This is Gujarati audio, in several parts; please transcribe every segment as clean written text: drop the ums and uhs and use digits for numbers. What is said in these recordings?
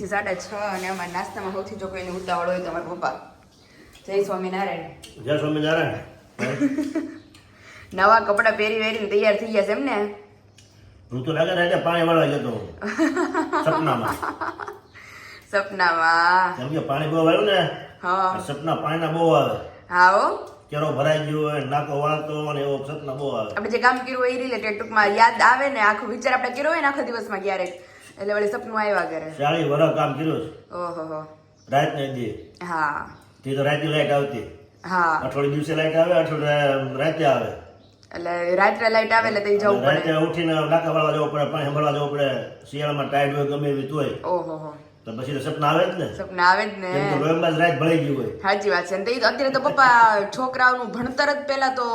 છે 6:30 અને અમારા નાસ્તામાં સૌથી જો કોઈને ઉતાવળ હોય તો અમારા પપ્પા. જય સ્વામિનારાયણ. જય સ્વામિનારાયણ. નવા કપડા પહેરી વેરીને તૈયાર થઈ ગયા છે એમ ને? હું તો લાગે રાતે પાણી વાળવા જતો હું. સપનામાં કેમ કે પાણી બહુ આવ્યું ને. હા સપના પાણીના બહુ આવે. હા હો કેરો ભરાઈ ગયો હોય નાકો વાળતો ને એવો સપના બહુ આવે. આપણે જે કામ કર્યું હોય એ રિલેટેડ ટૂંકમાં યાદ આવે ને આખો વિચાર આપણે કર્યો હોય ને આખો દિવસમાં ક્યારેક એટલે વળી સપનું આવ્યા કરે. 40 વર્ષ કામ કર્યું છે. ઓહો હો. રાત ને દી. હા તે તો રાતે લાઈટ આવતી. હા અઠવાડિયે દિવસે લાઈટ આવે, અઠવાડિયે રાતે આવે. એટલે રાત્રે લાઈટ આવે એટલે તઈ જવું પડે. રાતે ઉઠીને નાકા વાળવા જવું પડે, પાણી ભરવા જવું પડે. શિયાળામાં ટાઈટ હોય ગમે એવી તોય. ઓહો હો. તો પછી તો સપના આવે જ ને. સપના આવે જ ને. કેમ કે લોહીમાં જ રાત ભળી ગયું હોય. સાચી વાત છે. અને તો અત્યારે તો પપ્પા છોકરાઓનું ભણતર જ પહેલા તો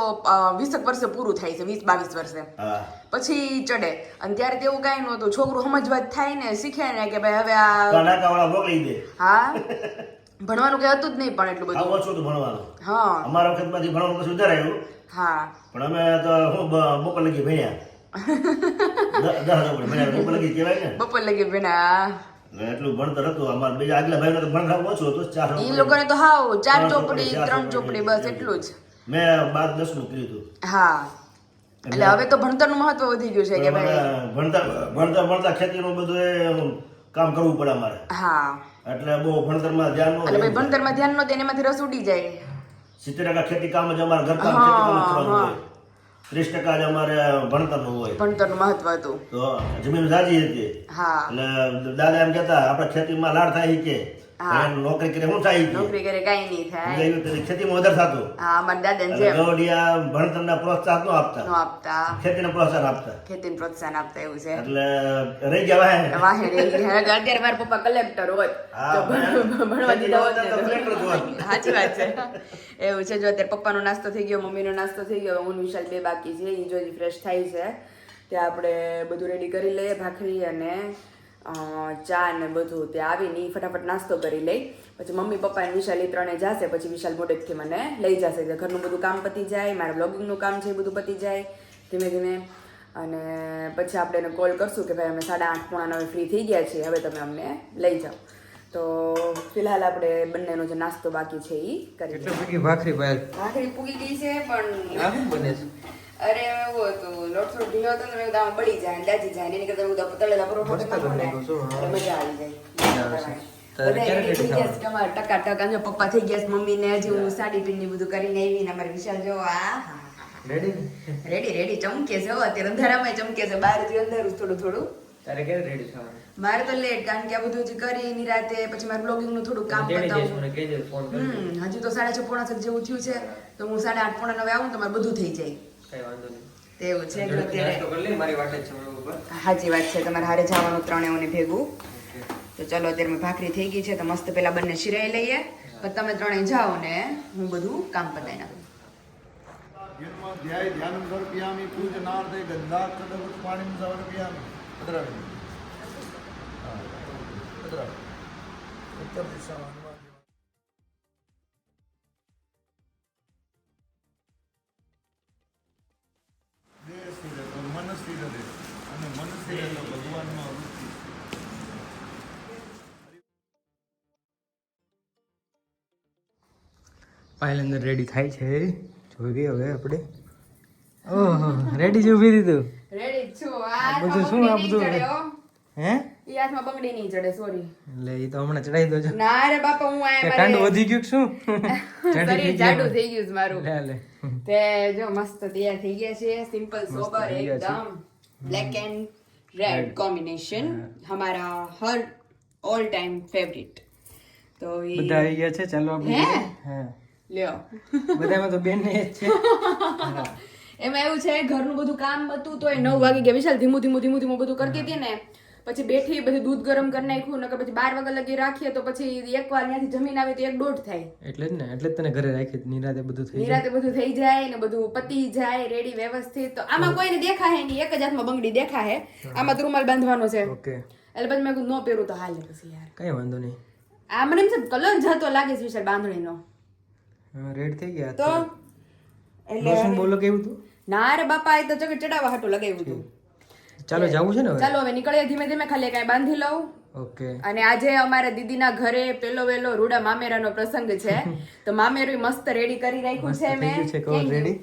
20 વર્ષે પૂરું થાય છે, 20-22 વર્ષે. હા. પછી ચડે અને ત્યારે તેવું કાંઈ નહોતું. છોકરું સમજવા જ થાય ને, શીખે ને કે ભાઈ હવે આ નાકા વાળા મોકલી દે. હા ભણવાનું કઈ હતું જ નહીં પણ એટલું આ બધું. ઓછું હતું ભણવાનું. હા અમારા વખતમાંથી ભણવાનું પછી વધારે આવ્યું. હા પણ અમે તો શું બપોર લગી ભણ્યા. 10 ભણ્યા બપોર લગી કહેવાય ને. બપોર લગી ભેના એટલે એટલું ભણતર હતું. અમારા બીજા આગલા ભાઈનો તો ભણતર ઓછું હતું. 4 ઈ લોકોને તો હાવ 4 ચોપડી 3 ચોપડી બસ એટલું જ. મેં 12-10 કર્યું હતું. હા એટલે હવે તો ભણતરનું મહત્વ વધી ગયું છે કે ભાઈ ભણતા ખેતીનું બધું કામ કરવું પડે અમારે. હા એટલે બહુ ભણતરમાં ધ્યાન એટલે ભાઈ ભણતરમાં ધ્યાન નહોતું એનામાંથી રસ ઉડી જાય. 70% ખેતી કામ જ અમારે ઘરકામ ખેતી કામ જ કરવાનું હોય. 30% જ અમારે ભણતરનું હોય. ભણતરનું મહત્વ હતું. તો જમીન જાજી હતી. હા એટલે દાદા એમ કહેતા આપણે ખેતીમાં લાડ થાય કે નોકરી કરે શું થાય કે નોકરી કરે કાંઈ નહીં થાય. ખેતીમાં વધારે થતું. હા અમારા દાદા જેમ ગવડિયા ભણતરના પ્રોત્સાહન ન આપતા, નો આપતા, ખેતીને પ્રોત્સાહન આપતા. ખેતીને પ્રોત્સાહન આપતા એવું છે. એટલે રહી ગયા વાહે રહી ગયા. અત્યારે મારા પપ્પા કલેક્ટર હોય તો ભણવા દીધા હોત ને તો. સાચી વાત છે. એવું છે. જો અત્યારે પપ્પાનો નાસ્તો થઈ ગયો, મમ્મીનો નાસ્તો થઈ ગયો, હું વિશાલ 2 બાકી છે. એ જો ફ્રેશ થાય છે ત્યાં આપણે બધું રેડી કરી લઈએ, ભાખરી અને ચા ને બધું. ત્યાં આવીને ફટાફટ નાસ્તો કરી લઈ. પછી મમ્મી પપ્પા અને વિશાલ 3 જશે. પછી વિશાલ મોડેકથી મને લઈ જશે. ઘરનું બધું કામ પતી જાય, મારા બ્લોગિંગનું કામ છે એ બધું પતી જાય ધીમે ધીમે. અને પછી આપણે એને કોલ કરશું કે ભાઈ અમે 8:30-9 ફ્રી થઈ ગયા છીએ, હવે તમે અમને લઈ જાઓ. તો ફિલહાલ આપણે બંનેનો જે નાસ્તો બાકી છે એ કરી લઈએ. ભાખરી પૂગી ગઈ છે પણ બને છે. અરે એવું હતું, લોટ થોડો ઢીલો હતો ને મેં આમાં બળી જાય, દાજી જાય. એની કરતા હું તળેલા પરોઠા નાખો ને એટલે મજા આવી જાય. બધા ready થઈ ગયા છે અમારા ટકાટક. અને પપ્પા થઈ ગયા છે, મમ્મી ને હજી હું સાડી પીને બધું કરીને આવી ને અમારે વિશાલ જો રેડી ચમકે છે. અત્યારે અંધારામાં ચમકે છે, બહારથી અંધારું થોડું થોડું. તારે ક્યારે રેડી થવાનું? મારે તો લેટ, કારણ કે આ બધું હજી કરી નિરાતે પછી મારે બ્લોગિંગ નું થોડું કામ પતાવું. હજી તો 6:30-6:45 જેવું થયું છે. તો હું 8:30-9 આવું તો મારે બધું થઈ જાય. કઈ વાંધો નહીં. તેવું છે કે અત્યારે મારી વાટ જ છે ઉપર. સાચી વાત છે. તમારે હારે જવાનું 3 ને ભેગું. તો ચલો અત્યારે મેં ભાખરી થઈ ગઈ છે તો મસ્ત પેલા બંને શિરાઈ લઈએ. પછી તમે 3 જાઓ ને હું બધું કામ પતાવી નાખું. ध्यानं समर्पयामि पूजनार्थे गन्धाक्षतपुष्पाणिं समर्पयामि. उत्तर दिशाમાં દેહ સ્થિર રહે, મન સ્થિર રહે અને મન સ્થિર રહે તો ભગવાનમાં વૃત્તિ. પાયલ અંદર રેડી થાય છે. જોઈ હવે આપણે. ઓહો રેડી જેવું કરી દીધું. રેડી છું. બધું શું આ બધું હે ઈ હાથમાં બંગડી નહીં ચડે, સોરી. એટલે એ તો હમણાં ચડાઈ દો છો. ના રે બાપા, હું કે આયા કાંડું વધી ગયું કે શું? શરીર જાડું થઈ ગયું છે મારું. લે તે જો મસ્ત તૈયાર થઈ ગયા છે. સિમ્પલ સોબર થઈ ગયા છે. એકદમ બ્લેક એન્ડ રેડ કોમ્બિનેશન, હમારા હર ઓલ ટાઈમ ફેવરિટ. તો ઈ બધા આવી ગયા છે. ચાલો આપણે હે? હા લ્યો. બધામાં તો બેન ને જ છે. એમાં એવું છે, ઘરનું બધું કામ હતું તો 9 વાગી ગયા. વિશાલ ધીમું બધું કરતી હતી ને, પછી બેઠી બધું દૂધ ગરમ કરી નાખ્યું, નકર પછી 12 વાગ્યા લગી રાખીએ તો પછી એકવાર ત્યાંથી જમીન આવે તો 1-1:30 થાય. એટલે જ ને, એટલે જ તને ઘરે રાખી નિરાતે બધું થઈ જાય. નિરાતે બધું થઈ જાય ને બધું પતી જાય રેડી વ્યવસ્થિત. તો આમાં કોઈને દેખાય નહીં, એક જ હાથમાં બંગડી દેખાય. આમાં તો રૂમાલ બાંધવાનો છે. ઓકે એટલે પછી મેં કીધું ન પહેરું તો હાલે પછી યાર. કઈ વાંધો નહીં. આ મને એમ છે કલર જતો લાગે છે વિશાલ બાંધણીનો. રેડ થઈ ગયા તો લોશન એટલે બોલો કેવું હતું? ના રે બાપા, એ તો ચડાવવા હાટું લગાવ્યું હતું. ચાલો જાવું છે ને હવે. ચાલો હવે નીકળીએ ધીમે ધીમે. ખાલી કાંઈ બાંધી લઉં ઓકે. અને આજે અમારા દીદીના ઘરે પેલો વેલો રૂડા મામેરાનો પ્રસંગ છે તો મામેરું મસ્ત રેડી કરી રાખ્યું છે થઈ ગયું છે મેં કવર રેડી.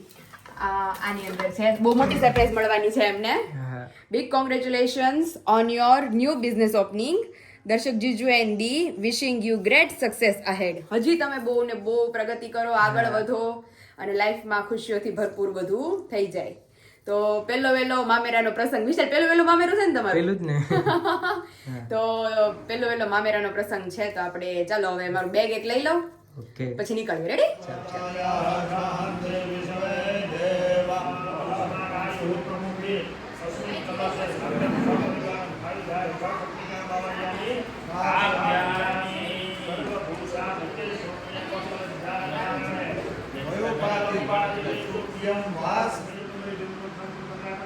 આની અંદર છે બહુ મોટી સરપ્રાઈઝ મળવાની છે એમને. હા. Big congratulations on your new business opening. દર્શક જીજુ એન્ડ દી wishing you great success ahead. હજી તમે બહુ ને બહુ પ્રગતિ કરો, આગળ વધો અને લાઈફમાં ખુશીઓથી ભરપૂર બધું થઈ જાય. તો પેલો વેલો મામેરાનો પ્રસંગ. વિશાલ, પેલો વેલો મામેરું છે ને તમારું? પેલું જ ને. તો પેલો વેલો મામેરાનો પ્રસંગ છે તો આપણે ચાલો હવે મારું બેગ એક લઈ લઉં ઓકે. પછી નીકળીએ. રેડી?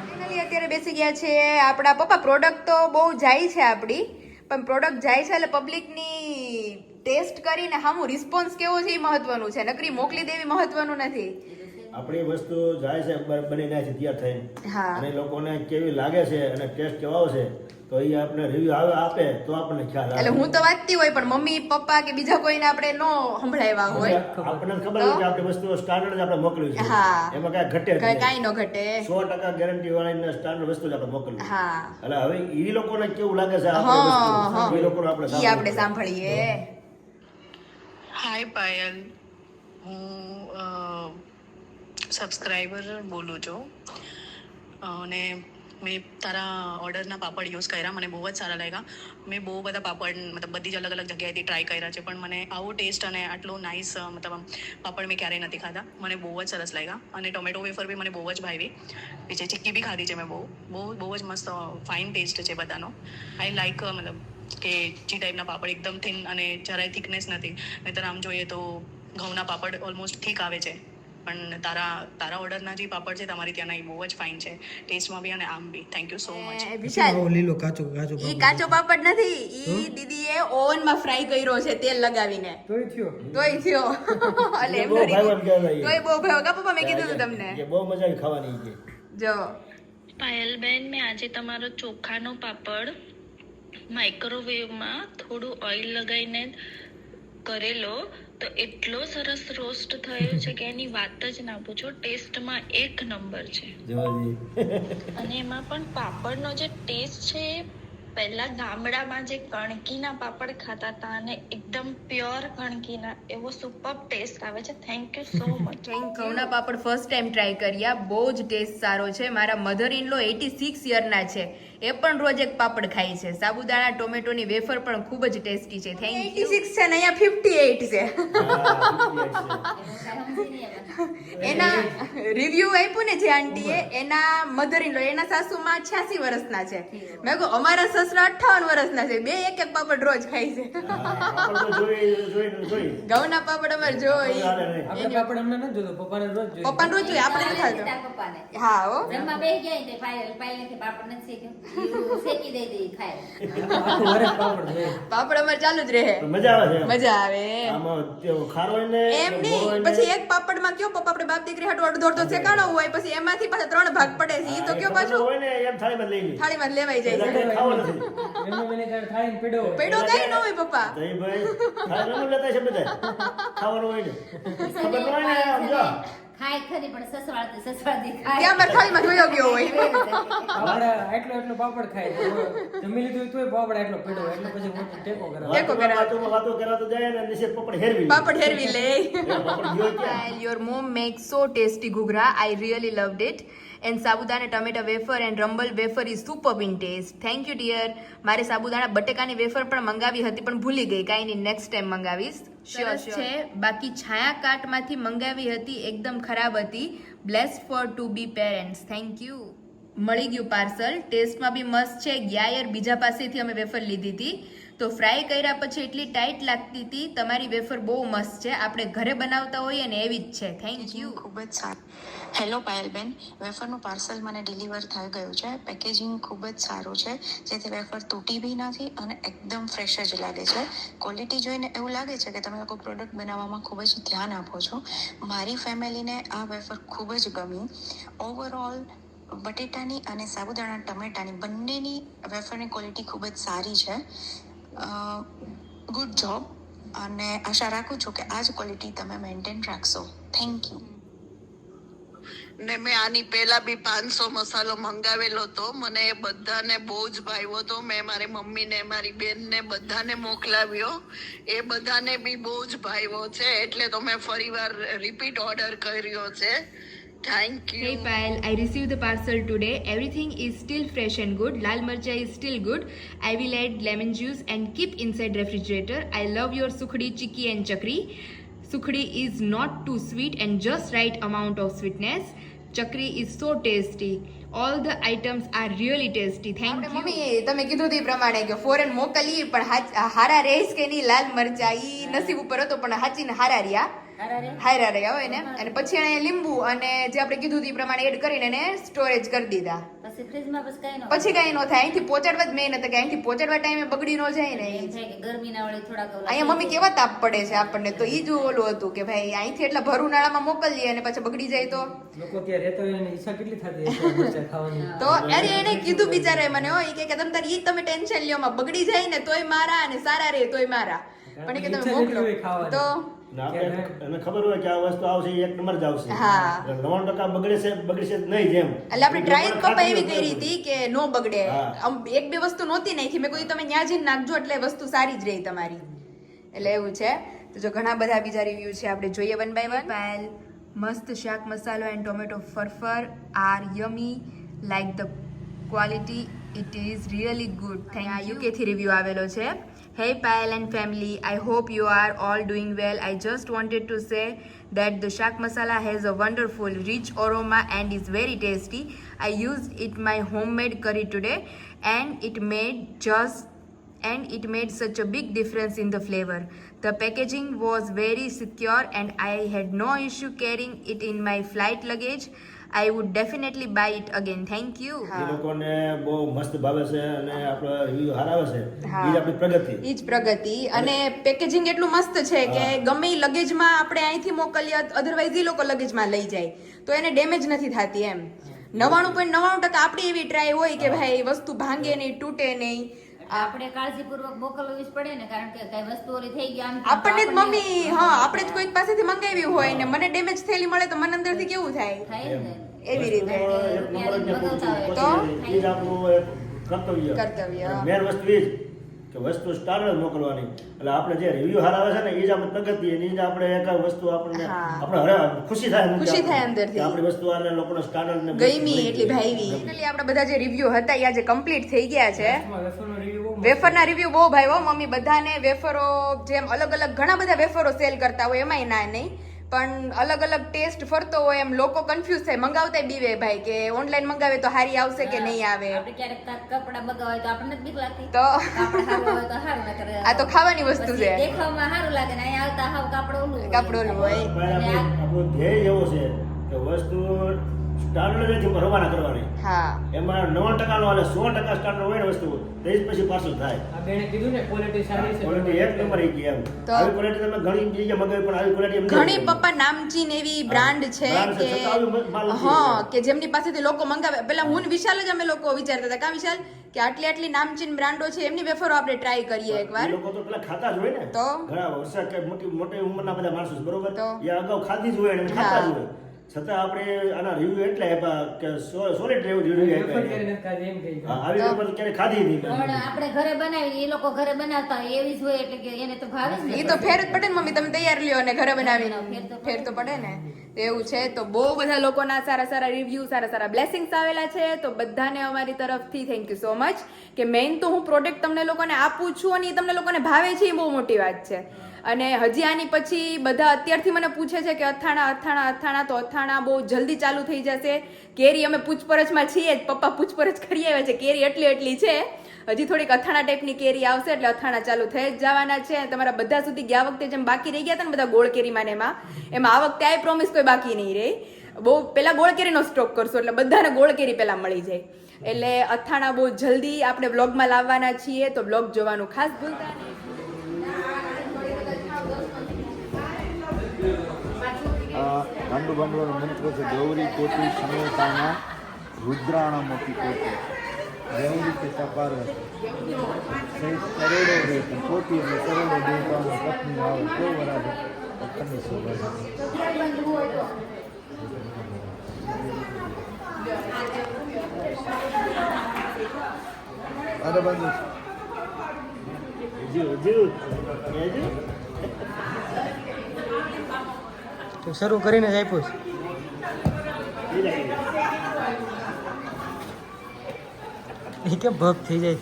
ફાઇનલી અત્યારે બેસી ગયા છે આપણા પપ્પા. પ્રોડક્ટ તો બહુ જાય છે આપણી, પણ પ્રોડક્ટ જાય છે એટલે પબ્લિકની ટેસ્ટ કરીને સામું રિસ્પોન્સ કેવો છે એ મહત્વનું છે, નકરી મોકલી દેવી મહત્વનું નથી. આપણી વસ્તુ જાય છે બની જાય છે તૈયાર થઈને, હા. અને લોકોને કેવી લાગે છે અને ટેસ્ટ કેવો આવશે તો એ આપણે રિવ્યુ આપે તો આપણને ખ્યાલ આવે. એટલે હું તો વાંચતી હોય પણ મમ્મી પપ્પા કે બીજા કોઈને આપણે નો સંભળાવ્યા હોય આપણને ખબર હોય કે આપણી વસ્તુ સ્ટાન્ડર્ડ આપણે મોકલ્યું છે, હા. એમાં કાંઈ ઘટે જ નહીં. કાંઈ નો ઘટે. 100% ગેરંટી વાળી સ્ટાન્ડર્ડ વસ્તુ જ આપણે મોકલ્યું. હા. એટલે હવે એ લોકોને કેવું લાગે છે હા, આપણી હા. વસ્તુ, એ લોકોને ઈ આપણે સાંભળીએ. હાય પાયલ, હું સબસ્ક્રાઈબર બોલું છું અને મેં તારા ઓર્ડરના પાપડ યુઝ કર્યા, મને બહુ જ સારા લાગ્યા. મેં બહુ બધા પાપડ મતલબ બધી જ અલગ અલગ જગ્યાએથી ટ્રાય કર્યા છે, પણ મને આવો ટેસ્ટ અને આટલો નાઇસ મતલબ પાપડ મેં ક્યારેય નથી ખાધા. મને બહુ જ સરસ લાગ્યા અને ટોમેટો વેફર બી મને બહુ જ ભાવી. બીજી ચીક્કી બી ખાધી છે મેં, બહુ જ મસ્ત ફાઇન ટેસ્ટ છે બધાનો. આઈ લાઈક મતલબ કે જે ટાઈપના પાપડ એકદમ થિન અને જરાય થિકનેસ નથી. નહીંતર આમ જોઈએ તો ઘઉંના પાપડ ઓલમોસ્ટ ઠીક આવે છે, પણ તારા ઓર્ડરના જે પાપડ છે તમારી ત્યાંના એ બહુ જ ફાઇન છે ટેસ્ટમાં બી અને આમ B. Thank you so much. Vishal, લીલો કાચો ઈ કાચો પાપડ નથી, ઈ દીદીએ ઓવનમાં ફ્રાય કર્યો છે તેલ લગાવીને. તોય થયો. તોય થયો. એટલે એમનો બહુ ભાવ એમ કહેવાય. તોય બહુ ભાવ. કા પપ્પા મેં કીધું હતું તમને. કે બહુ મજા આવી ખાવાની છે. જો પાયલબેન, મેં આજે તમારો ચોખાનો પાપડ માઇક્રોવેવમાં થોડું ઓઇલ લગાવીને કરેલો તો એટલો સરસ રોસ્ટ થયો છે કે એની વાત જ ના પૂછો. ટેસ્ટમાં એક નંબર છે. અને એમાં પણ પાપડનો જે ટેસ્ટ છે, પહેલા ગામડામાં જે કણકીના પાપડ ખાતા હતા અને એકદમ પ્યોર કણકીના, એવો સુપર ટેસ્ટ આવે છે. Thank you so much. ઘઉંના પાપડ ફર્સ્ટ ટાઈમ ટ્રાય કર્યા, બહુ જ ટેસ્ટ સારો છે. મારા મધર ઇન લો 86 યરના છે, એ પણ રોજ એક પાપડ ખાય છે. સાબુદાણા ટોમેટોની વેફર પણ ખૂબ જ ટેસ્ટી છે. Thank you. 86 છે ને અહીંયા 58 છે. એના રિવ્યુ આપ્યું ને જે આંટીએ, એના મધર ઇન લો, એના સાસુમાં 86 વર્ષના છે. મેં કહું અમારા સસરા 58 વર્ષના છે, બે એક પાપડ રોજ ખાય છે. ઘઉંના પાપડ અમારે જોઈ. આપણે પાપડ અમને નથી જોતો, પપ્પાને રોજ જોઈએ. પપ્પાને રોજ જોઈએ, આપણે નથી ખાતો. હા હો. જમવા બેસી જાય ને પાયલ નથી પાપડ નથી શેક્યો, ઈ શેકી દે દે ઈ ખાય. આખું વર્ષ પાપડ જોઈએ. પાપડ અમારે ચાલુ જ રહે. મજા આવે છે. મજા આવે. આમાં તેઓ ખારો હોય ને એમ મોળો નહીં, હોય ને. પછી એક પાપડમાં કયો પપ્પા આપણે બાપ દીકરી હાટુ અડધો અડધો શેકાણો હોય, પછી એમાંથી પાછા 3 ભાગ પડે છે. ઈ તો કયો પાછું હોય ને એમ થાળીમાં લઈ લે. થાળીમાં જ લેવાઈ જાય છે. ખાવા નથી. એમનો મને કાંઈ થાય ને પીડો હોય. પેડો કઈ ન હોય પપ્પા. દહીં ભાઈ થાળીમાં લેતા છે બધા. ખાવાનું હોય ને. ખબર ન હોય ને આમ જો. ખાય ખરી પણ સસવાળતી ત્યાં અમારે થાળીમાં જોયો ગયો હોય. આપણે એટલો પાપડ ખાય, જમી લીધું તોય પાપડ એટલો પીડો હોય, એટલે પછી મોટો ટેકો કરે. ટેકો કરાવે. વાતો કરાતો જાય ને નીચે પપડ હેરવી લે. પાપડ હેરવી લે. પપડ ગયો ક્યાં? Your mom makes so tasty ghughra. I really loved it. And sabudana tomato wafer and rumble wafer is superb in taste. Thank you dear. મારે સાબુદાણા બટેકાની વેફર પણ મંગાવી હતી પણ ભૂલી ગઈ. કાંઈ નહીં, નેક્સ્ટ ટાઈમ મંગાવીશ. સરસ છે. બાકી છાયા કાર્ટમાંથી મંગાવી હતી, એકદમ ખરાબ હતી. Blessed for to be parents. Thank you. મળી ગયું પાર્સલ. ટેસ્ટમાં બી મસ્ત છે. ગયા યર બીજા પાસેથી અમે વેફર લીધી હતી તો ફ્રાય કર્યા પછી એટલી ટાઈટ લાગતી હતી. તમારી વેફર બહુ મસ્ત છે, આપણે ઘરે બનાવતા હોઈએ ને એવી જ છે. Thank you. ખૂબ જ સારું. હેલો પાયલબેન, વેફરનું પાર્સલ મને ડિલિવર થઈ ગયું છે. પેકેજિંગ ખૂબ જ સારું છે, જેથી વેફર તૂટી બી નથી અને એકદમ ફ્રેશ જ લાગે છે. ક્વોલિટી જોઈને એવું લાગે છે કે તમે લોકો પ્રોડક્ટ બનાવવામાં ખૂબ જ ધ્યાન આપો છો. મારી ફેમિલીને આ વેફર ખૂબ જ ગમી. ઓવરઓલ બટેટાની અને સાબુદાણા ટમેટાની બંનેની વેફરની ક્વોલિટી ખૂબ જ સારી છે. ગુડ જોબ, અને આશા રાખું છું કે આ જ ક્વોલિટી તમે મેન્ટેન રાખશો. Thank you. ને મેં આની પહેલા બી 500 મસાલો મંગાવેલો હતો. મને એ બધાને બહુ જ ભાવ્યો હતો. મેં મારી મમ્મીને, મારી બેનને બધાને મોકલાવ્યો. એ બધાને બી બહુ જ ભાવ્યો છે, એટલે તો મેં ફરીવાર રિપીટ ઓર્ડર કર્યો છે. Thank you. Hey Payal, I received the parcel today. Everything is still fresh and good. Lal marcha is still good. I will add lemon juice and keep inside refrigerator. I love your sukhdi, chikki and chakri. Sukhdi is not too sweet and just right amount of sweetness. Chakri is so tasty. All the items are really tasty. Thank you. Mummy તમે કીધું તે પ્રમાણે કે ફોરેન મોકલી પણ હારા રહેશ કે નહીં લાલ મરચા ઈ નસીબ ઉપર હતો, પણ હાચીને હારા રહ્યા. હારા રહ્યા હોય ને. અને પછી એને લીંબુ અને જે આપણે કીધું તે પ્રમાણે એડ કરીને એને સ્ટોરેજ કરી દીધા. પછી ફ્રીજમાં પછી કઈ ન થાય. અહીંથી પહોંચાડવા જ મેં નતા કે અહીંથી પહોંચાડવા ટાઈમે બગડી ન જાય ને. એમ થાય કે ગરમીના વડે થોડાક અહીંયા મમ્મી કેવા તાપ પડે છે આપણને, તો ઈ જ ઓલું હતું કે ભાઈ અહીંથી એટલા ભર ઉનાળામાં મોકલીએ અને પછી બગડી જાય તો ત્યાં રહેતા હોય એની ઈચ્છા કેટલી થતી હશે મરચાં ખાવાની. તો અરે એને કીધું બિચારે મને હોય કે તમે તાર ઈ તમે ટેન્શન લ્યો માં બગડી જાય ને તોય મારા અને સારા રહે તોય મારા, પણ કે તમે મોકલો તો એને ખબર હોય કે આ વસ્તુ આવશે એક નંબર જ આવશે. હા. 99% બગડશે નહીં જેમ. એટલે આપણે ટ્રાય પપ્પા એવી કરી હતી કે નો બગડે. એક બે વસ્તુ નહોતી નાખી, મેં કોઈ તમે ન્યા જઈને નાખજો એટલે વસ્તુ સારી જ રહી તમારી. એટલે એવું છે. તો જો ઘણા બધા બીજા રિવ્યુ છે, આપણે જોઈએ વન બાય વન. પાયલ, મસ્ત શાક મસાલો and tomato farfar are yummy like the quality it is really good. Thank you. UK થી રિવ્યુ આવેલો છે. Hey Payal and family, I hope you are all doing well. I just wanted to say that the shak masala has a wonderful rich aroma and is very tasty. I used it my homemade curry today and it made such a big difference in the flavor. The packaging was very secure and I had no issue carrying it in my flight luggage. I would definitely buy it again. Thank you. એ લોકોને બહુ મસ્ત ભાવે છે અને આપણો રિવ્યુ હારાવે છે. ઈ જ આપણી પ્રગતિ. ઈ જ પ્રગતિ. અને પેકેજિંગ એટલું મસ્ત છે કે ગમે ઈ લગેજમાં આપણે અહીંથી મોકલીએ, અધરવાઇઝ ઈ લોકો લગેજમાં લઈ જાય તો એને ડેમેજ નથી થતી એમ. 99.99% આપણી એવી ટ્રાય હોય કે ભાઈ વસ્તુ ભાંગે નહીં, તૂટે નહીં. આપણે કાળજીપૂર્વક મોકલવી જ પડે ને, કારણ કે કઈ વસ્તુ ઓલી થઈ ગઈ આમ આપણને જ મમ્મી, હા આપણે જ કોઈક પાસેથી મંગાવી હોય ને મને ડેમેજ થયેલી મળે તો મને અંદરથી કેવું થાય થાય ને. એવી રીતે. એક નંબર જ પહોંચી તો ઈ જ આપણું એક કર્તવ્ય. મેન વસ્તુ એ જ કે વસ્તુ સ્ટાન્ડર્ડ મોકલવાની. એટલે આપણે જે રિવ્યુ હારાવે છે ને એ જ આપણે પ્રગતિ, એ જ આપણે એક વસ્તુ આપણને આપણે ખુશી થાય અંદરથી આપણી વસ્તુ આને લોકોને સ્ટાન્ડર્ડ ને ગઈમી એટલી ભાઈવી. ફાઇનલી આપણા બધા જે રિવ્યુ હતા એ આજે કમ્પ્લીટ થઈ ગયા છે. વેફરના રિવ્યુ બહુ ભાઈઓ મમ્મી બધાને. વેફરો જેમ અલગ અલગ ઘણા બધા વેફરો સેલ કરતા હોય એમાંય ના નહીં, પણ અલગ અલગ ટેસ્ટ ફરતો હોય એમ લોકો કન્ફ્યુઝ થાય, મંગાવતા બીવે ભાઈ કે ઓનલાઈન મંગાવે તો હારી આવશે કે નહીં આવે. આપણે ક્યારેક કપડા મગાવાય તો આપણને બીક લાગતી, તો કાપડ સારું હોય તો સારું ના કરે. આ તો ખાવાની વસ્તુ છે. દેખાવમાં સારું લાગે ને અહીંયા આવતા હાવ કાપડ ઓલું હોય. આપણું ધ્યેય એવો છે કે વસ્તુ સ્ટાન્ડર્ડ રવાના કરવાની. હા. એમાં 9% નો અને 100% સ્ટાન્ડર્ડ હોય ને વસ્તુ તો જ પછી પાર્સલ થાય. આ બેને કીધું ને ક્વોલિટી સારી છે, ક્વોલિટી એક નંબર આવી ગઈ એમ. આવી ક્વોલિટી તમે ઘણી બીજી મગાવી પણ આવી ક્વોલિટી એમ ઘણી પપ્પા નામચીન એવી બ્રાન્ડ છે કે હા કે જેમની પાસેથી લોકો મંગાવે. પેલા હું વિશાલ જ અમે લોકો વિચારતા હતા કા વિશાલ કે આટલી નામચીન બ્રાન્ડો છે એમની વેફરો આપણે ટ્રાય કરીએ એકવાર. લોકો તો પેલા ખાતા જ હોય ને, તો ઘણા વર્ષ કે મોટી ઉંમરના બધા માણસો બરોબર એ અગાઉ ખાધી જ હોય ને ખાતા જ હોય, છતાં આપણે આના રિવ્યુ એટલે આપ્યા કે સોલિડ રિવ્યુ આપ્યા. આવી વેફર ક્યારે ખાધી નહીં. પણ આપણે ઘરે બનાવી, એ લોકો ઘરે બનાવતા એવી જ હોય એટલે કે એને તો ભાવે જ. એ તો ફેર જ પડે ને મમ્મી, તમે તૈયાર લ્યો અને ઘરે બનાવીને ફેર તો પડે ને. એવું છે. તો બહુ બધા લોકોના સારા રિવ્યુ, સારા બ્લેસિંગ્સ આવેલા છે. તો બધાને અમારી તરફથી થેન્ક યુ સો મચ. કે મેઇન તો હું પ્રોડક્ટ તમને લોકોને આપું છું અને એ તમને લોકોને ભાવે છે એ બહુ મોટી વાત છે. અને હજી આની પછી બધા અત્યારથી મને પૂછે છે કે અથાણા તો અથાણા બહુ જલ્દી ચાલુ થઈ જશે. કેરી અમે પૂછપરછમાં છીએ જ, પપ્પા પૂછપરછ કરી આવ્યા છે. કેરી એટલી છે, હજી થોડીક અથાણા ટાઈપની કેરી આવશે એટલે અથાણા ચાલુ થઈ જ જવાના છે. તમારા બધા સુધી ગયા વખતે જેમ બાકી રહી ગયા હતા ને બધા ગોળ કેરીમાં ને એમાં આ વખતે આઈ પ્રોમિસ કોઈ બાકી નહીં રહે. બહુ પેલા ગોળ કેરીનો સ્ટોક કરશો એટલે બધાને ગોળ કેરી પેલા મળી જાય. એટલે અથાણા બહુ જલ્દી આપણે બ્લોગમાં લાવવાના છીએ, તો બ્લોગ જોવાનું ખાસ ભૂલતા નહીં. ગાંડુ બાંડવાનો મંત્ર છે ગૌરી કોટી સમેતાના રુદ્રાણા મોટી કોટી. જેવી રીતે પાર્વતી સહિત કરોડો રે કોટી અને કરોડો દેવતાઓની પત્ની આવે તો બરાબર પત્ની શોભા અરે બંધુ તો શરૂ કરીને જ આપ્યું છે એ કેમ ભપ થઈ જાય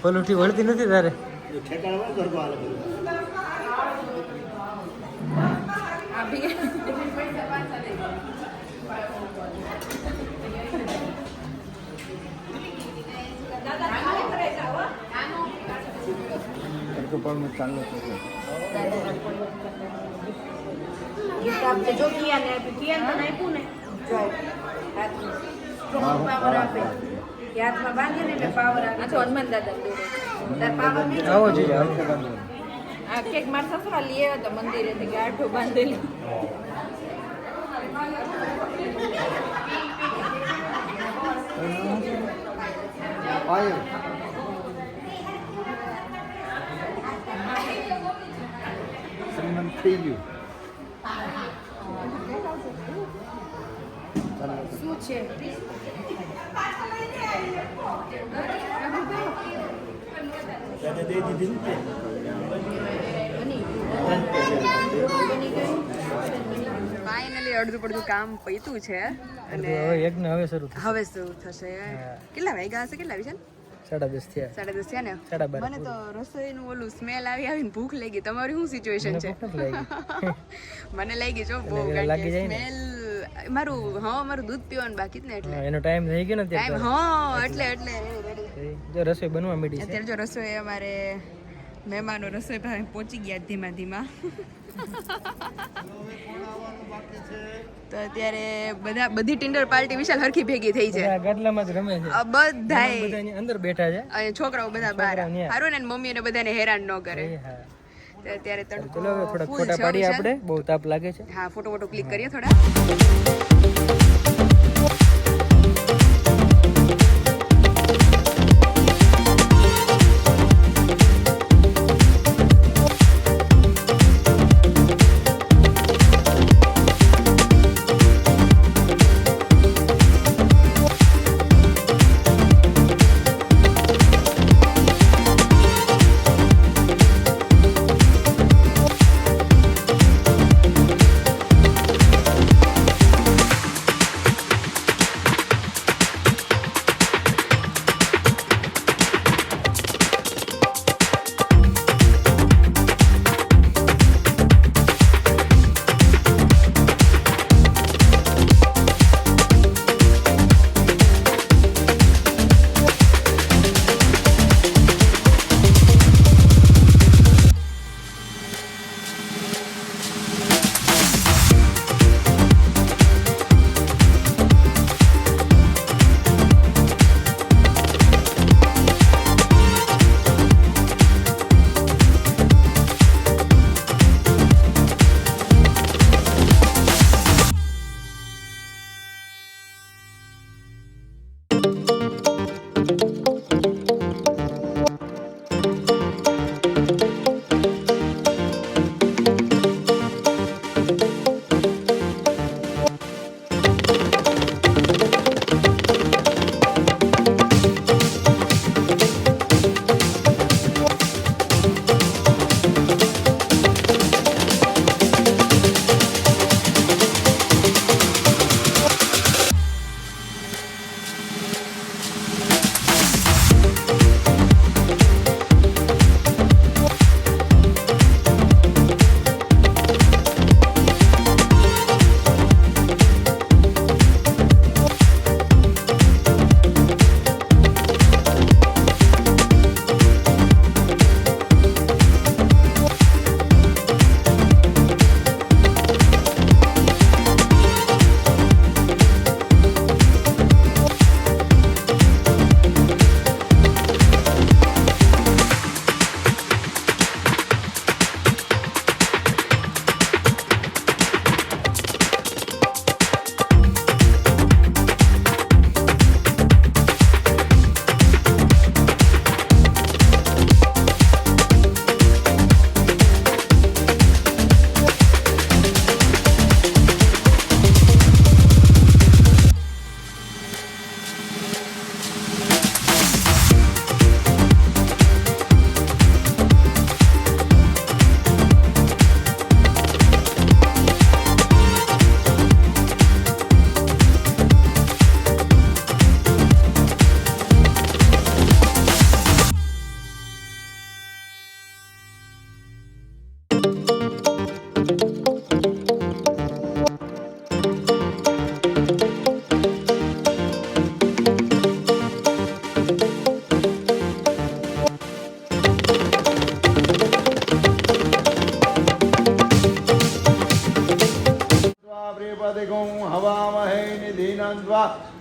પલોઠી વળતી નથી તારે પણ ચાલુ થશે જો કિયાને આપ્યું કિયાને તને આપ્યું ને જો પાવર આપે હાથમાં બાંધે ને એટલે પાવર આવે તો હનુમાન દાદા તાર પાવર નહીં આવો જોઈએ આ કેક મારા સસરા લઈ આવ્યા હતા મંદિરે થી કે આઠો બાંધેલી આયો સન્માન થઈ ગયું શું છે ફાઇનલી અડધું પડધું કામ પૈતું છે અને હવે યજ્ઞ હવે શરૂ થશે હવે શું થશે કેટલા વાગ્યા હશે કેટલા વાગ્યા છે 10:30 થયા 10:30 થયા ને 12:30 મને તો રસોઈનું ઓલું સ્મેલ આવીને ભૂખ લાગી તમારી શું સિચ્યુએશન છે ભૂખ નથી લાગી. મને લાગી જો બહુ એટલે લાગી જાય ને. સ્મેલ મારું દૂધ પીવાનું બાકી જ ને એટલે એનો ટાઈમ થઈ ગયો ને ટાઈમ ત્યારે એટલે ready. જો રસોઈ બનવા માંડી છે અત્યારે જો રસોઈ અમારે મહેમાનો રસોઈ પાસે પહોંચી ગયા ધીમા ધીમા તો અત્યારે બધી ટિન્ડર પાર્ટી વિશાલ હરખી ભેગી થઈ છે બધા ગાડલામાં જ રમે છે બધાય બધા અહીંયા અંદર બેઠા છે અને છોકરાઓ બધા બહાર છોકરાઓ ન્યા. હારું ને મમ્મી ને બધાને હેરાન ન કરે હા તો અત્યારે તડકો ચલો હવે થોડા full ફોટા છે પાડીએ વિશાલ. આપણે બહુ તાપ લાગે છે હા ફોટો ક્લિક કરીએ થોડા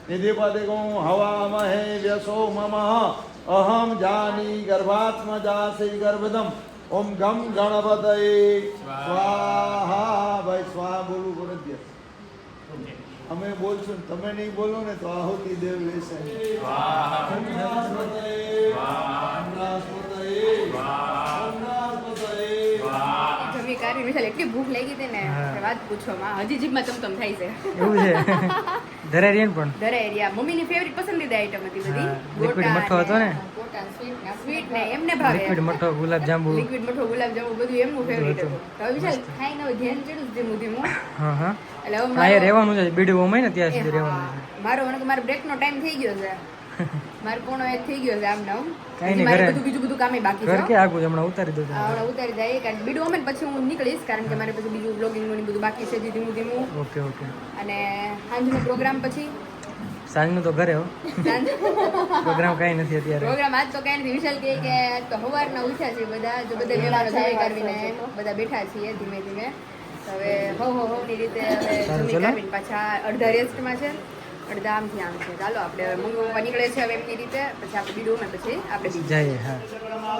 નિધિપદિકો હવામહે વ્યસો મમ અહમ જાની ગર્ભાત્મજાસી ગર્ભદમ ઓમ ગમ ગણપતયે સ્વાહા. ભાઈ સ્વાહા બોલવું પડે. અમે બોલશું ને તમે નહીં બોલો ને તો આહુતિ દેવ લેશે. ઓમ નાસ્પતયે ઓમ નાસ્પતયે ઓમ નાસ્પતયે. જમી કાઢી વિશાલ એટલી ભૂખ લાગી હતી ને કે વાત પૂછો માં, હજી જીભમાં ચમચમ થાય છે. એવું છે ધરારિયન પણ ધરે એરિયા મમ્મીની ફેવરિટ પસંદીદા આઈટમ હતી બધી. લિક્વિડ મઠ્ઠો હતો ને? ગોટા સ્વીટ ને એમને ભાવે. લિક્વિડ મઠ્ઠો ગુલાબ જાંબુ. લિક્વિડ મઠો ગુલાબ જાંબુ બધું એમનું ફેવરિટ હતું. હવે વિશાલ ખાઈને હવે ધ્યાન ચડ્યું ધીમું ધીમું. હા હા એટલે હવે અહીંયા રહેવાનું છે બીડું હોય ને ત્યાં સુધી રહેવાનું છે. મારો બ્રેક નો ટાઈમ થઈ ગયો છે. મારે પોણો 1 થઈ ગયો છે આમ નામ. કાંઈ નહીં, મારે ઘરે. બીજું બધું કામે બાકી ઘર છે. કે આગું છે, હમણાં ઉતારી દો તમે. હમણાં ઉતારી જાય કારણ કે બીડું અમે ને પછી હું નીકળીશ કારણ કે મારે પછી બીજું બ્લોગિંગ નું ને બધું બાકી છે ધીમું ધીમું. Okay okay. અને સાંજનો પ્રોગ્રામ પછી સાંજનું તો ઘરે હો, સાંજ પ્રોગ્રામ કાંઈ નથી અત્યારે. પ્રોગ્રામ આજ તો કઈ નથી. વિશાલ કહે કે આજ તો સવારના ઉઠ્યા છે બધા, જો બધા મહેમાનો જમી કાઢીને બધા બેઠા છીએ ધીમે ધીમે. તો હવે ની રીતે હવે સારું, જમી ચલો. કાઢીને પાછા અડધા રેસ્ટમાં છે, અડધા આમથી આમ છે. ચાલો આપણે હવે મમ્મી પપ્પા નીકળે છે હવે એમની રીતે, પછી આપણે બીડું ને પછી આપણે બીજું. જઈએ. હા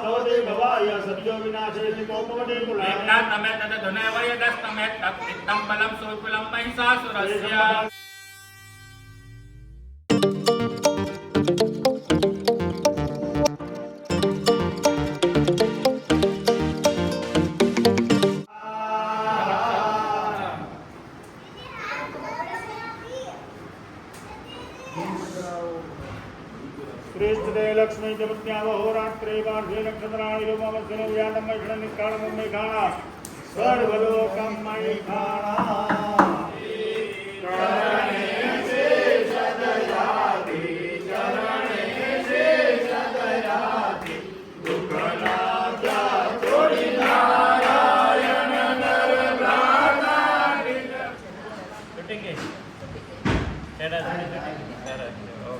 ભગવતે ભવાય સદ્યો વિનાશે કોપવતે કુલાય. श्रेष्ठदे लक्ष्मी जपत्यावहोरात्रे पार्थे नक्षत्राणि रूपमस्मिन् व्यानं मैषणं निष्काळं मैखाणा सर्वलोकं मैखाणा.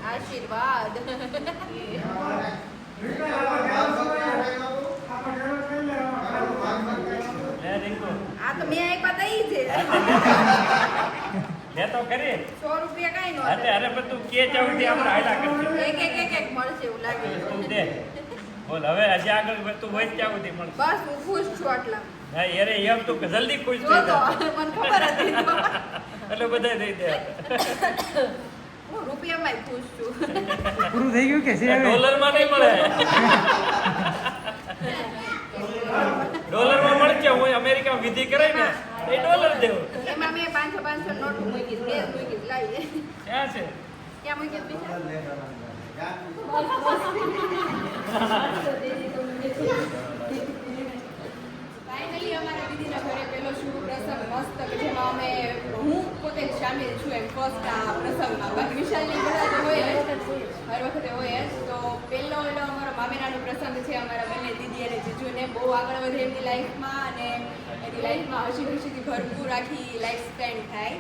આશીર્વાદ. આ તો મેં એક વાત ઈ છે. લે તો કરી 100 રૂપિયા કાંઈ નો અરે અરે પણ તું કે ચાવથી આપણે હાયલા કરશે એક મળશે એવું લાગે છે. તું દે બોલ હવે હજી આગળ તું હોય ચાવથી મળશે. બસ હું ખુશ છું આટલા. હા યાર એમ તું જલ્દી ખુશ જો થઈ તો જા મને ખબર હતી તો. એટલે બધા દઈ દે. હું રૂપિયામાં ખુશ છું. પૂરું થઈ ગયું કે છે હવે? ડોલરમાં નહીં મળે. ડોલરમાં મળશે. હું અમેરિકા વિધિ કરાય ને એ ડોલર દેવું. એમાં મેં 500 નોટ મૂકી બે મૂકી લાવી. ક્યાં છે? ક્યાં મૂકી પૈસા? ફાઇનલી અમારા દીદીના ઘરે પેલો શુભ પ્રસંગ મસ્ત કે જેમાં અમે હું પોતે જ સામેલ છું એમ ફર્સ્ટ આ પ્રસંગમાં. બાકી વિશાલની બધા તો હોય જ, હર વખતે હોય જ. તો પહેલો અમારો મામેરાનો પ્રસંગ છે અમારા બંને દીદી અને જીજુને. બહુ આગળ વધે એમની લાઈફમાં અને એની લાઈફમાં હસી ખુશીથી ભરપૂર આખી લાઈફ સ્પેન્ડ થાય.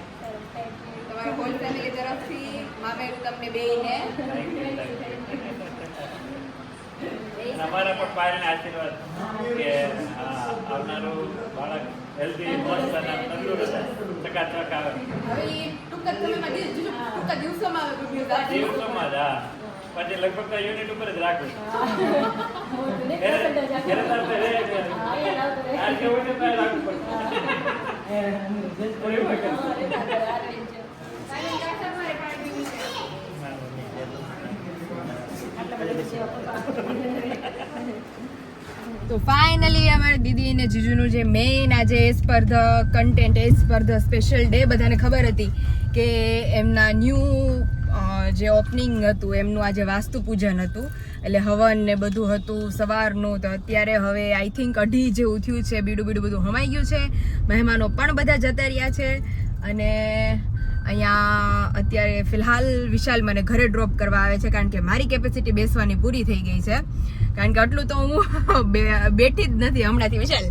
તમારા હોલ ફેમિલી તરફથી મામેરું તમને બેયને અમારા પણ પાયલને આશીર્વાદ કે આવનારું બાળક હેલ્ધી મસ્ત અને તંદુરસ્ત ચકાચક આવે. હવે એ ટૂંકા સમયમાં ટૂંકા દિવસોમાં આવે good news. દિવસોમાં જ હા. પછી લગભગ તો યુનિટ ઉપર જ રાખું. ઘરે તારે રહે છે. આ જેવું છે તારે રાખવું પડશે. કોઈ વખત. તો ફાઇનલી અમારી દીદી અને જીજુનું જે મેઇન આજે as per the content as per the special day બધાને ખબર હતી કે એમના ન્યૂ જે ઓપનિંગ હતું એમનું આજે વાસ્તુ પૂજન હતું, એટલે હવન ને બધું હતું સવારનું. તો અત્યારે હવે આઈ થિંક 2:30 જેવું થયું છે. બીડું બધું હમાઈ ગયું છે. મહેમાનો પણ બધા જતા રહ્યા છે. અને અહીંયા અત્યારે ફિલહાલ વિશાલ મને ઘરે ડ્રોપ કરવા આવે છે કારણ કે મારી કેપેસિટી બેસવાની પૂરી થઈ ગઈ છે. કારણ કે આટલું તો હું બેઠી જ નથી હમણાંથી વિશાલ.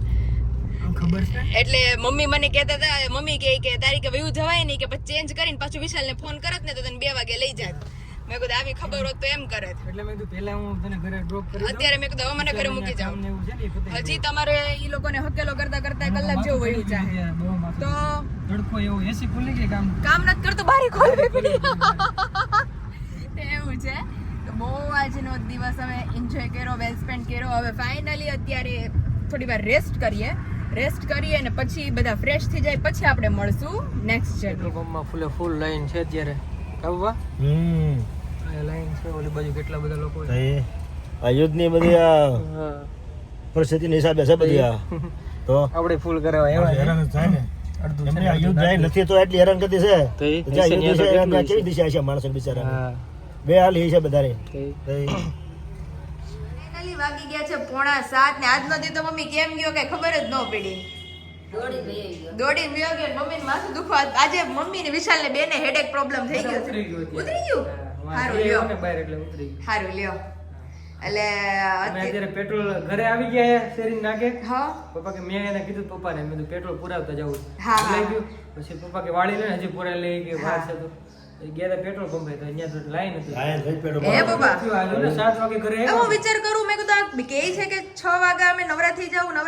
ખબર છે એટલે મમ્મી મને કહેતા હતા, મમ્મી કહે કે તારી કે વયું જવાય નહીં કે પછી ચેન્જ કરીને પાછું વિશાલને ફોન કરત ને તો તને 2 વાગે લઈ જાત. મેં કીધું આવી ખબર હોત તો એમ કરે. એટલે મેં કીધું પહેલા હું તને ઘરે ડ્રોપ કરી દઉં. અત્યારે મેં કીધું હવે મને ઘરે મૂકી જાવ. કામ ને એવું છે ને એ પતાવી હજી તમારે ઈ લોકોને હકેલો કરતા કરતા કલાક જેવું વયું જાય દઉં. બહુ માથું તો તડકો એવો એસી ખુલી ગઈ કામ કામ નથી કરતું બારી ખોલવી પડી એવું છે. તો બહુ આજનો દિવસ અમે એન્જોય કર્યો, વેલ સ્પેન્ડ કર્યો. હવે ફાઇનલી અત્યારે થોડી વાર રેસ્ટ કરીએ અને પછી બધા ફ્રેશ થઈ જાય પછી આપણે મળશું નેક્સ્ટ જર્ની. પેટ્રોલ પંપમાં ફૂલ લાઈન છે અત્યારે કાવવા લાઈન છે ઓલી બાજુ કેટલા બધા લોકો છે. આ યુદ્ધની બધી આ પરિસ્થિતિના હિસાબે છે બધી આ તો આપણે ફૂલ કરાવવા એવા હેરાન જ થાય ને એમને આ યુદ્ધ જાય નથી તો એટલી હેરાન કરતી છે તો ઈ જ્યાં યુદ્ધ છે ત્યાં કેવી દિશા છે માણસો બિચારા હા બે હાલ છે બધાને ફાઇનલી વાગી ગયા છે 6:45 ને આજનો દી તો મમ્મી કેમ ગયો કઈ ખબર જ ન પડી. દોડીને વયો ગયો. મમ્મીને માથું દુખવા આજે મમ્મી ને વિશાલ ને બેને હેડેક પ્રોબ્લેમ થઈ ગયો છે. ઉતરી ગયું સારું લ્યો બહાર એટલે ઉતરી ગયું. સારું લ્યો એટલે અમે અત્યારે પેટ્રોલ ઘરે આવી ગયા શેરી નાકે હા પપ્પા કે મેં એને કીધું પપ્પાને મેં કીધું પેટ્રોલ પુરાવતા જવું હા, લઈ હા. ગયું પછી પપ્પા કે વાળી લે હજી પુરા લઈ કે વાર છે તો ગયા તા પેટ્રોલ પંપે તો અહીંયા તો લાઈન હતી લાયન થઈ પેડો એ બાબા આવ્યો ને 7 વાગે ઘરે તો હું વિચાર કરું મેં કીધું આ કહે છે કે 6 વાગે અમે નવરા થઈ જાવ મેં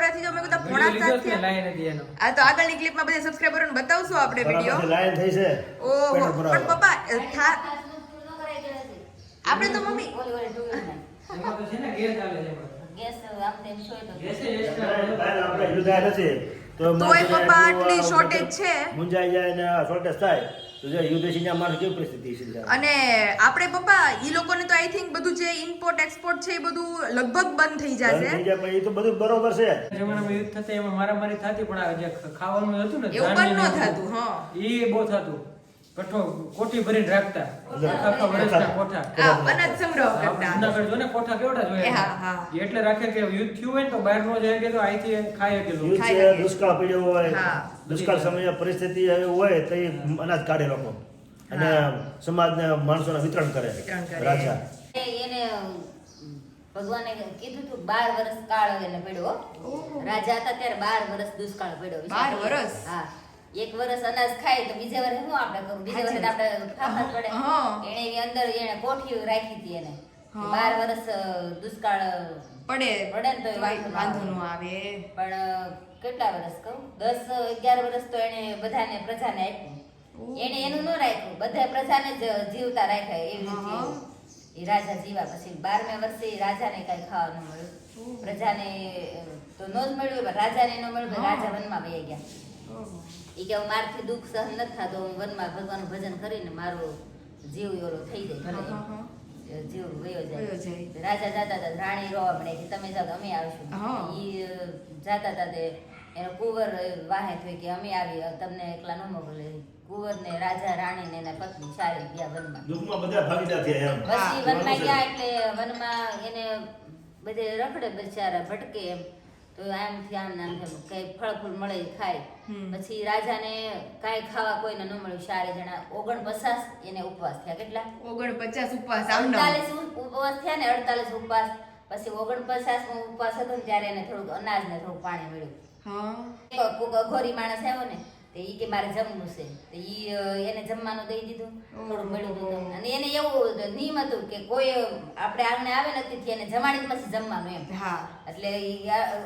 કીધું 6:45 થયા. લાઈન હતી એનો આ તો આગળની ક્લિપમાં બધા સબસ્ક્રાઇબરોને બતાવશું આપણે વિડિયો. લાયન થઈ છે ઓહો પેટ્રોલ પણ પુરાવો. પપ્પા આપણે તો મમ્મી એમાં તો છે ને ગેર ચાલે છે એમાં. ગેસે extra આપણે યુદ્ધ આ નથી તો તોય પપ્પા આટલી શોર્ટેજ છે મુંજાઈ જાય ને શોર્ટેજ થાય તો જે યુદ્ધ છે ત્યાં માણસ કેવી પરિસ્થિતિ છે ત્યાં? અને આપણે પપ્પા ઈ લોકોને તો આઈ થિંક બધું જે ઇમ્પોર્ટ એક્સપોર્ટ છે એ બધું લગભગ બંધ થઈ બંધ જશે. થઈ જાય પણ એ તો બધું બરોબર છે જમાનામાં યુદ્ધ થતા એમાં મારામારી થતી પણ આ જે ખાવાનું હતું ને એવું ધાન્ય બંધ ન ને થતું. હા એ બહુ થતું કોઠી ભરીને રાખતા આખા વર્ષના કોઠા આ અનાજ સંગ્રહ કરતા. જુનાગઢ જો ને કોઠા કેવડા એ જોઈએ હા હા એ એટલે રાખે કે યુદ્ધ થયું હોય ને તો બહાર નો જાય કે તો અહીંથી ખાઈ શકેલું યુદ્ધ ખાઈ છે શકે. દુષ્કાળ પડ્યો હોય હા. દુષ્કાળ સમયે પરિસ્થિતિ એવી હોય તો એ અનાજ કાઢે લોકો અને સમાજના માણસોને વિતરણ કરે વિતરણ કરે. રાજા એને ભગવાને કીધું તું 12 વર્ષ કાળ એને પડ્યો રાજા હતા ત્યારે 12 વર્ષ દુષ્કાળ પડ્યો 12 વર્ષ? હા એક વર્ષ અનાજ ખાય તો બીજા વર્ષે શું આપણે કરવું બીજા વર્ષે આપણે ખાવા પડે હા. એને એની અંદર એને કોઠીઓ રાખી હતી એને 12 વર્ષ દુષ્કાળ પડે પડે ને તો એ વાંધો ન આવે. પણ કેટલા વર્ષ કહું 10-11 વર્ષ તો એને બધાને પ્રજાને આપ્યું એને એનું ન રાખ્યું બધા પ્રજાને જ જીવતા રાખ્યા એવી રીતે એ રાજા જીવા પછી 12મે વર્ષે એ રાજાને કઈ ખાવા ન મળ્યું પ્રજાને તો ન જ મળ્યું પણ રાજાને ન મળ્યું રાજા વનમાં વહી ગયા એ કે હું મારથી દુઃખ સહન નથી થતો હું વનમાં ભગવાનનું ભજન કરીને મારો જીવ ઓલો થઈ જાય ભલે જીવ વયો જાય રાજા જાતા હતા રાણી રોવા મળે કે તમે જાઓ તો અમે આવીશું ઈ જાતા હતા તે એનો કુંવર વાહે થયો કે અમે આવી તમને એકલા ન મોકલે કુંવર ને રાજા રાણી ને એના પત્ની ચાલી ગયા વનમાં દુઃખમાં બધા ભાગીદાર થયા એમ પછી વનમાં ગયા એટલે વનમાં એને બધે રખડે બિચારા ભટકે એમ તો આમથી આમ નામ કઈ ફળ ફૂલ મળે એ ખાય પછી રાજાને કાંઈ ખાવા કોઈને ન મળ્યું 4 જણા 49 એને ઉપવાસ થયા કેટલા 49 ઉપવાસ આમ 48 ઉપવાસ થયા ને 48 ઉપવાસ પછી 49મો ઉપવાસ હતો ને ત્યારે એને થોડુંક અનાજ ને થોડુંક પાણી મળ્યું હા કોક અઘોરી માણસ આવ્યો ને તો ઈ કે મારે જમવું છે તો ઈ એને જમવાનું દઈ દીધું થોડું મળ્યું હતું અને એને એવું નિયમ હતું કે કોઈ આપણે આંગણે આવે નથી એને જમાડીને પછી જમવાનું એમ હા એટલે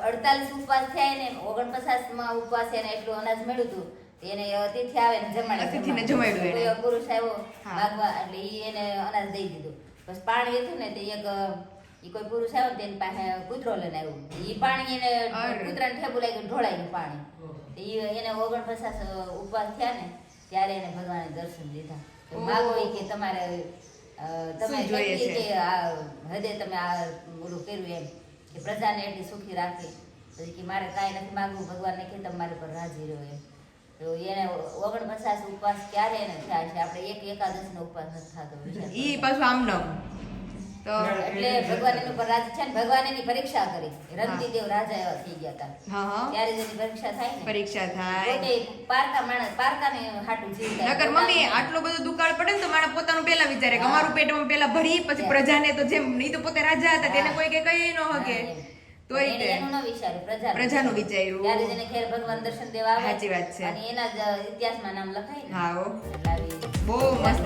48 ઉપવાસ થયા ને 49માં ઉપવાસ એને એટલું અનાજ મળ્યું હતું એને અતિથિ આવે ને અતિથિને જમાડ્યું એને. કોઈ પુરુષ આવ્યો હા. માગવા એટલે ઈ એને અનાજ દઈ દીધું પછી પાણી હતું ને તે એક ઈ કોઈ પુરુષ આવ્યો ને તેની પાસે કૂતરો લઈને આવ્યું ઈ પાણી એને કૂતરાને ઠેબુ લાગ્યું ઢોળાઈ ગયું પાણી ઈ એને 49 ઉપવાસ થયા ને ત્યારે એને ભગવાને દર્શન લીધા તો માગો ઈ કે તમારે તમે શું જોઈએ કેટલી છે? કે આ હૃદય તમે આ ઓલું કર્યું એમ કે પ્રજાને એટલી સુખી રાખી પછી કે મારે કાંઈ નથી માંગવું ભગવાનને કે તમારી પર રાજી રહ્યો એમ તો એને 49 ઉપવાસ ક્યારે એને થયા છે આપણે એક એકાદશનો ઉપવાસ નથી થતો વિચાર ઈ પાછું આમ ન તો એટલે ભગવાન એની ઉપર રાજી છે ને ભગવાન એની પરીક્ષા કરી રણતીદેવ રાજા એવા થઈ ગયા હતા હા હા ત્યારે જ એની પરીક્ષા થાય ને પરીક્ષા થાય પોતે પારકા માણસ પારકાને હાટું જીવતા નકર મમ્મી આટલો બધો દુકાળ પડે ને તો માણસ પોતાનું પેલા વિચારે કે અમારું પેટ અમે પેલા ભરી પછી પ્રજાને તો જેમ નહીં તો પોતે રાજા હતા તેને કોઈ કે કઈ ન હકે તોય તે એનું ન વિચાર્યું પ્રજાનું વિચાર્યું. ત્યારે જ એને ખેર ભગવાન દર્શન દેવા આવે સાચી વાત છે. અને એના જ ઇતિહાસમાં નામ લખાય ને હા હો. એટલે આવી બહુ મસ્ત